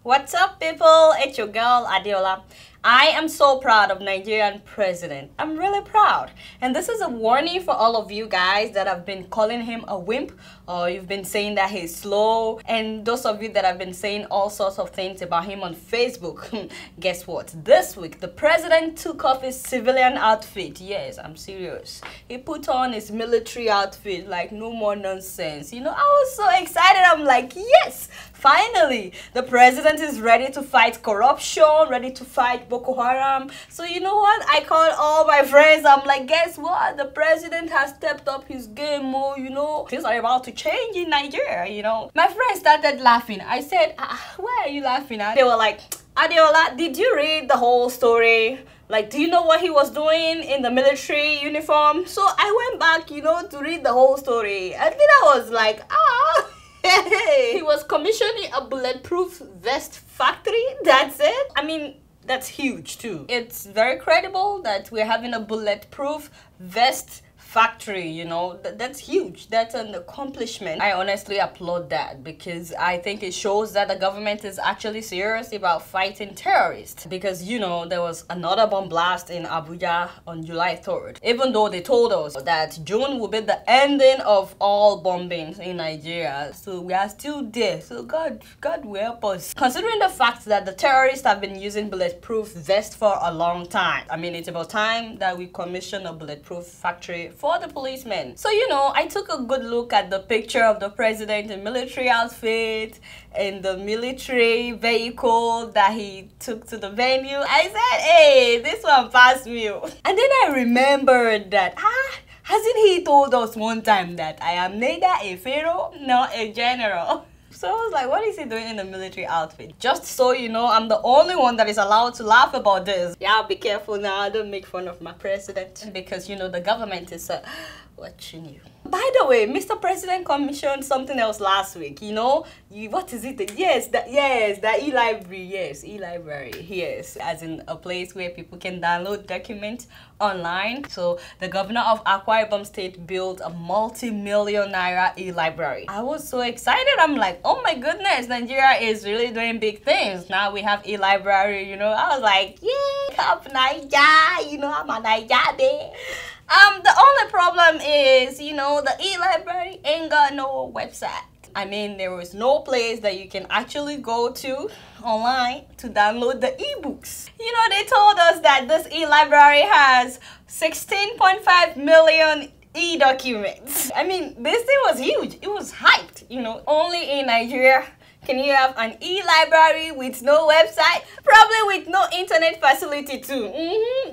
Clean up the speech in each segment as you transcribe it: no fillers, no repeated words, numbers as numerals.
What's up, people? It's your girl Adeola. I am so proud of Nigerian president. I'm really proud. And this is a warning for all of you guys that have been calling him a wimp, or you've been saying that he's slow, and those of you that have been saying all sorts of things about him on Facebook. Guess what? This week, the president took off his civilian outfit. Yes, I'm serious. He put on his military outfit, like no more nonsense. You know, I was so excited. I'm like, yes, finally, the president is ready to fight corruption, ready to fight Boko Haram. So you know what? I called all my friends. I'm like, guess what? The president has stepped up his game more, you know. Things are about to change in Nigeria, you know. My friends started laughing. I said, why are you laughing at? They were like, Adeola, did you read the whole story? Like, do you know what he was doing in the military uniform? So I went back, you know, to read the whole story. And then I was like, he was commissioning a bulletproof vest factory. That's it. I mean, that's huge too. It's very credible that we're having a bulletproof vest factory, you know. That's huge. That's an accomplishment. I honestly applaud that because I think it shows that the government is actually serious about fighting terrorists. Because, you know, there was another bomb blast in Abuja on July 3rd. Even though they told us that June will be the ending of all bombings in Nigeria. So we are still there. So God will help us. Considering the fact that the terrorists have been using bulletproof vests for a long time, I mean, it's about time that we commission a bulletproof factory for the policemen. So, you know, I took a good look at the picture of the president in military outfit and the military vehicle that he took to the venue. I said, hey, this one passed me. And then I remembered that, hasn't he told us one time that I am neither a pharaoh nor a general? So I was like, what is he doing in a military outfit? Just so you know, I'm the only one that is allowed to laugh about this. Yeah, be careful now. Don't make fun of my president. Because, you know, the government is watching you. By the way, Mr. President commissioned something else last week. You know, what is it? Yes, the e-library. Yes, e-library. Yes, as in a place where people can download documents online. So the governor of Akwa Ibom State built a multi-million naira e-library. I was so excited. I'm like, oh my goodness, Nigeria is really doing big things. Now we have e-library, you know. I was like, yeah, up Nigeria, you know, I'm a Nigeria. The only problem is, you know, the e-library ain't got no website. I mean, there is no place that you can actually go to online to download the ebooks. You know, they told us that this e-library has 16.5 million e-documents. I mean, this thing was huge. It was hyped, you know. Only in Nigeria can you have an e-library with no website? Probably with no internet facility too.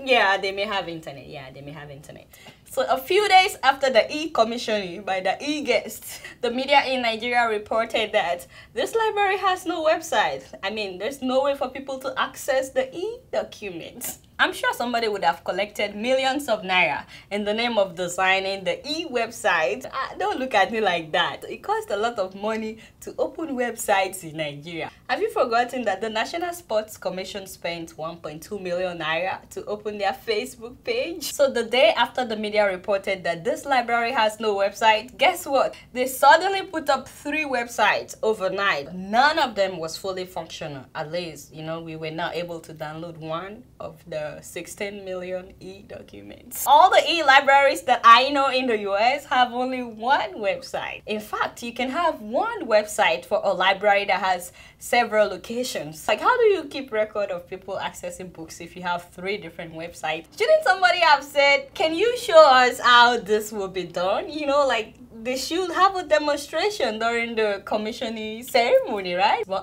Yeah, they may have internet. Yeah, they may have internet. So a few days after the e-commissioning by the e-guest, the media in Nigeria reported that this library has no website. I mean, there's no way for people to access the e-documents. I'm sure somebody would have collected millions of naira in the name of designing the e-website. Don't look at me like that. It costs a lot of money to open websites in Nigeria. Have you forgotten that the National Sports Commission spent 1.2 million naira to open their Facebook page? So the day after the media reported that this library has no website, guess what? They suddenly put up 3 websites overnight. None of them was fully functional. At least, you know, we were now able to download one of the 16 million e-documents. All the e-libraries that I know in the US have only one website. In fact, you can have one website for a library that has several locations. Like, how do you keep record of people accessing books if you have 3 different websites? Shouldn't somebody have said, can you show us how this will be done? You know, like, they should have a demonstration during the commissioning ceremony, right? But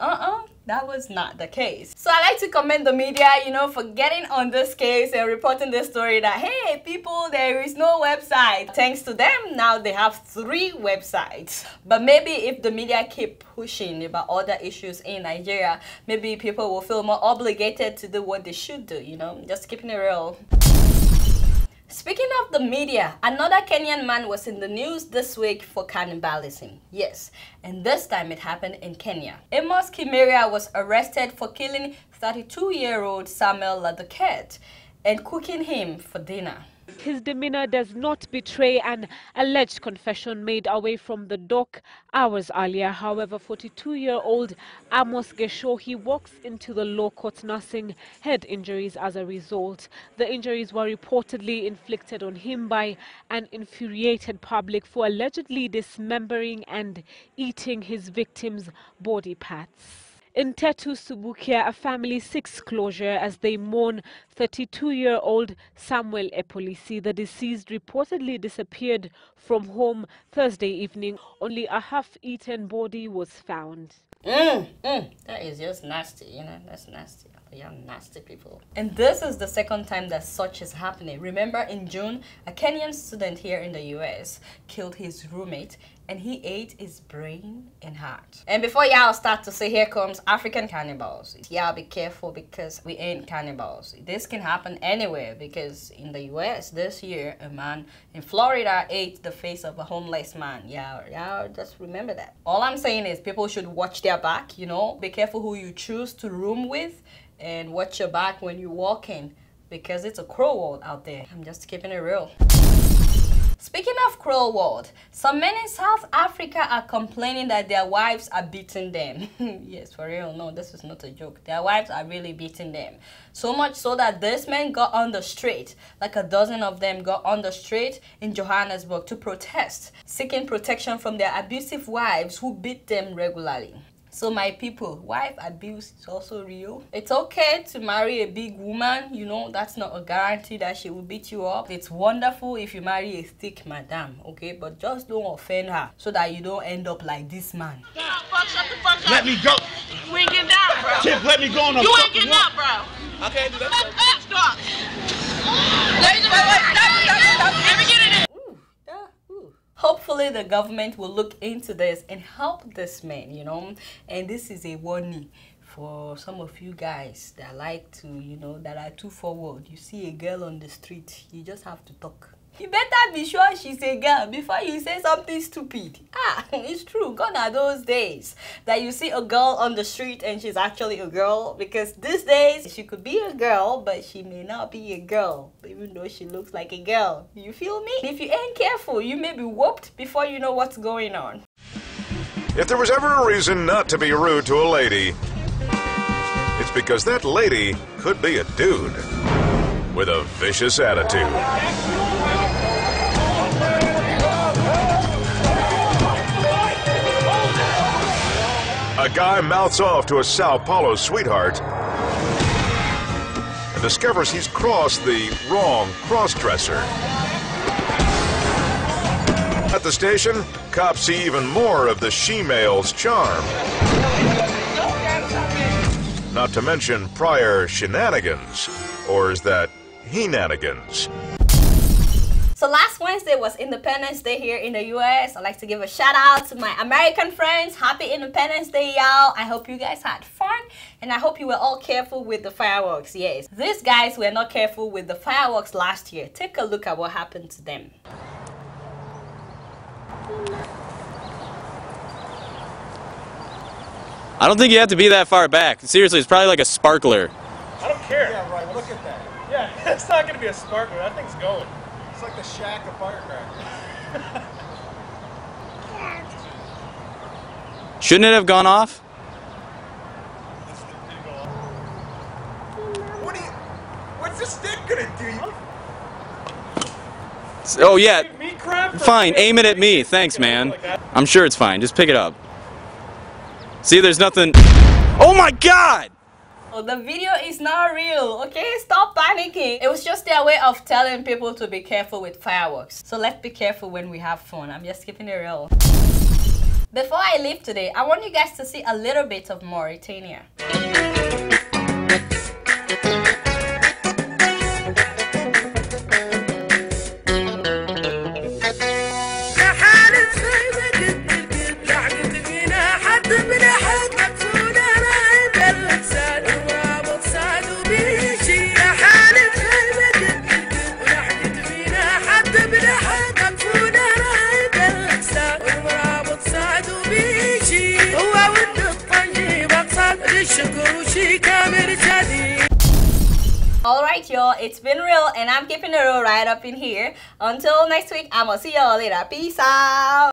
that was not the case. So I like to commend the media, you know, for getting on this case and reporting this story that, hey, people, there is no website. Thanks to them, now they have 3 websites. But maybe if the media keep pushing about other issues in Nigeria, maybe people will feel more obligated to do what they should do, you know, just keeping it real. Speaking of the media, another Kenyan man was in the news this week for cannibalism. Yes, and this time it happened in Kenya. Amos Kimeria was arrested for killing 32-year-old Samuel Laduket and cooking him for dinner. his demeanor does not betray an alleged confession made away from the dock hours earlier. However, 42-year-old Amos Geshohi walks into the law court nursing head injuries as a result. The injuries were reportedly inflicted on him by an infuriated public for allegedly dismembering and eating his victim's body parts. In Tetu, Subukia, a family seeks closure as they mourn 32-year-old Samuel Epolisi. The deceased reportedly disappeared from home Thursday evening. Only a half-eaten body was found. That is just nasty, you know, that's nasty. You're nasty people. And this is the second time that such is happening. Remember in June, a Kenyan student here in the US killed his roommate and he ate his brain and heart. And before y'all start to say, here comes African cannibals, y'all be careful because we ain't cannibals. This can happen anywhere because in the US this year, a man in Florida ate the face of a homeless man. Y'all just remember that. All I'm saying is people should watch their back, you know, be careful who you choose to room with and watch your back when you're walking because it's a cruel world out there. I'm just keeping it real. Speaking of cruel world, some men in South Africa are complaining that their wives are beating them. Yes, for real. No, this is not a joke. Their wives are really beating them. So much so that this men got on the street, like a dozen of them got on the street in Johannesburg to protest, seeking protection from their abusive wives who beat them regularly. So my people, wife abuse is also real. It's okay to marry a big woman, you know, that's not a guarantee that she will beat you up. It's wonderful if you marry a thick madam, okay? But just don't offend her so that you don't end up like this man. Shut the fuck up. Let me go. You ain't getting down, bro. Tip, let me go on a You ain't getting out, bro. I can't do that. Stop. Stop. Let me get in there. Hopefully the government will look into this and help this man, you know. And this is a warning for some of you guys that like to, you know, that are too forward. You see a girl on the street, you just have to talk. You better be sure she's a girl before you say something stupid. It's true. Gone are those days that you see a girl on the street and she's actually a girl. Because these days, she could be a girl, but she may not be a girl, even though she looks like a girl. You feel me? If you ain't careful, you may be whooped before you know what's going on. If there was ever a reason not to be rude to a lady, it's because that lady could be a dude with a vicious attitude. A guy mouths off to a Sao Paulo sweetheart and discovers he's crossed the wrong cross-dresser. At the station, cops see even more of the she-male's charm. Not to mention prior shenanigans, or is that he-nanigans? So last Wednesday was Independence Day here in the US. I'd like to give a shout out to my American friends. Happy Independence Day, y'all. I hope you guys had fun and I hope you were all careful with the fireworks. Yes, these guys were not careful with the fireworks last year. Take a look at what happened to them. I don't think you have to be that far back. Seriously, it's probably like a sparkler. I don't care. Yeah, right. Look at that. Yeah, it's not going to be a sparkler. That thing's going. It's like the shack of firecrackers. Shouldn't it have gone off? What's the stick gonna do? Oh yeah. Fine, aim it at me. Thanks, man. I'm sure it's fine. Just pick it up. See, there's nothing. Oh my God! Oh, the video is not real, okay? Stop panicking. It was just their way of telling people to be careful with fireworks. So let's be careful when we have fun. I'm just keeping it real. Before I leave today, I want you guys to see a little bit of Mauritania. Alright, y'all, it's been real, and I'm keeping it real right up in here. Until next week, I'm gonna see y'all later. Peace out.